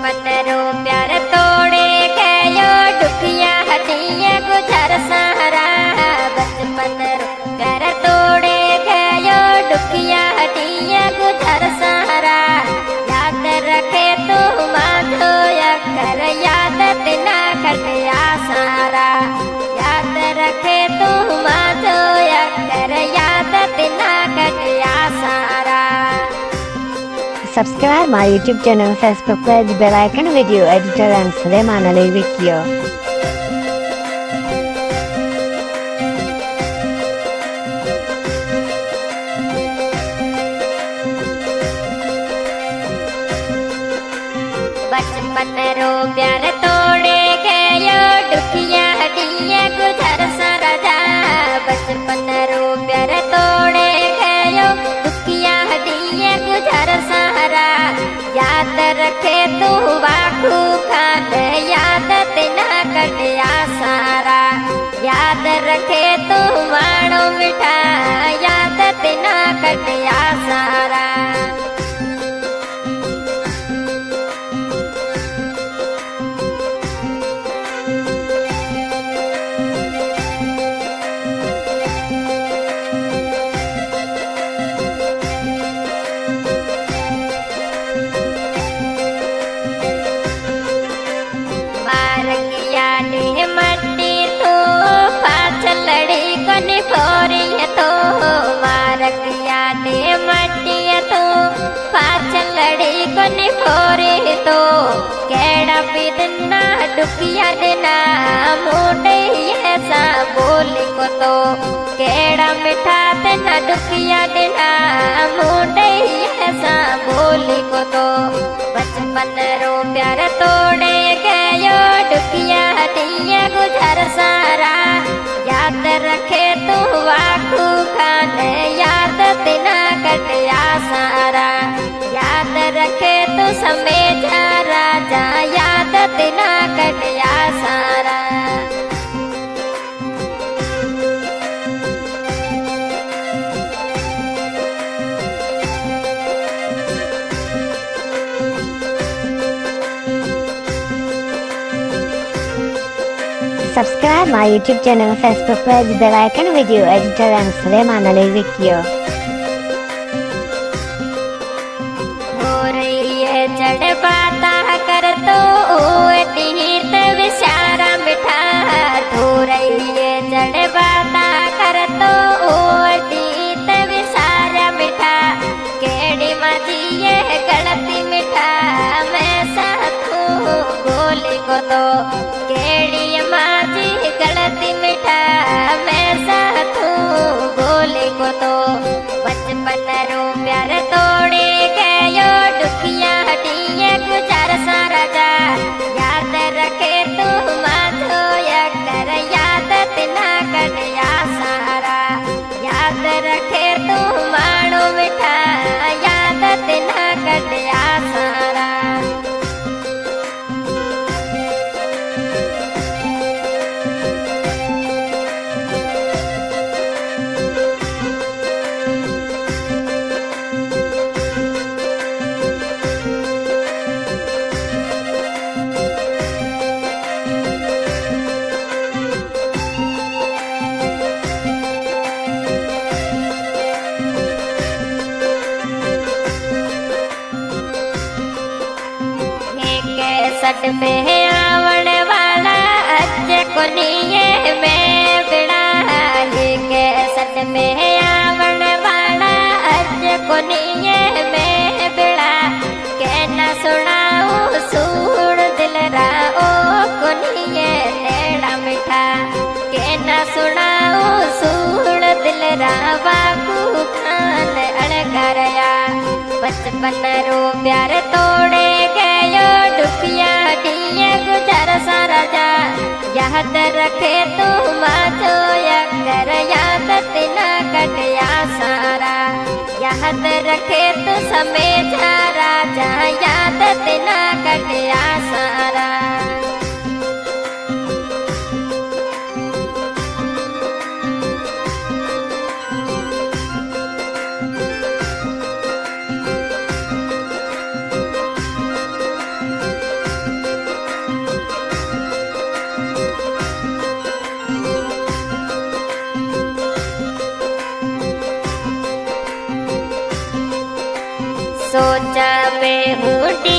बचपन रो प्यार तोड़े गयो दुखिया हटिया गुजर सहारा। बचपन रो प्यार तोड़े गयो दुखिया हटिया गुजर सहारा। याद रखे तू माधो अकर याद तिना कटिया सारा। याद रखे तू माधो अकर याद तिना कटिया सारा। Subscribe my YouTube channel, Facebook page, bell icon, video editor and Suleiman Ali Video. बचपन रो प्यार तोड़े गयो दुखिया हटिया गुजर सहारा। बचपन रो प्यार तोड़े गयो दुखिया हटिया गुजर सहारा। याद रखे तू वाकू खान याद तिना कटिया सारा। याद रखे तू माणो मिठा याद तिना कटिया सारा। मट्टी तो पाचलड़ी कोनी फोरी तो मारकिया दे मट्टी तो पाचलड़ी कोनी फोरी तो। केड़ा बिदना दुखिया देना मोटे ऐसा बोली को तो। केड़ा मिठा देना दुखिया देना मोटे ऐसा बोली को तो। बचपन रो प्यार तोड़े गयो दुखिया हटिया गुजर सहारा। याद रखे तू वाकू खान याद तिना कटिया सारा। याद रखे तू समेझा राजा याद तिना कटिया सारा। Subscribe my YouTube channel, Facebook page, bell icon, video editor and Suleiman Ali Video. हो रही है चढ़ पाता कर तो तीत विचारा मिठा। हो रही है चढ़ पाता कर तो तीत विचारा मिठा। केड़ी माझी ये गलती मिठा मैं साथू बोली को तो। केड़ी माझी गलती मिठा मैं साथू बोली को तो। बचपन रो प्यार तोड़े गयो दुखिया हटिया गुजर सहारा। याद रखे तू माधो अकर याद तिना कटिया सारा। याद रखे तू माणो मिठा याद तिना कटिया सारा। सट में आवण वाला अज कोनी मैं बिड़ा। के सट में आवण वाला अज कोनी मैं बिड़ा। के न सुनाऊ सूर दिल रा ओ कोनी नेड़ा मिठा। के न सुनाऊ सूर दिल रा वाकू खान अड़गरया। बचपन रो प्यार तोड़े गयो दुखिया हटिया गुजर सहारा। याद रखे तू माधो अकर याद तिना कटिया सारा। याद रखे तू समेझा राजा याद तिना कटिया सारा। रोज पे हूँ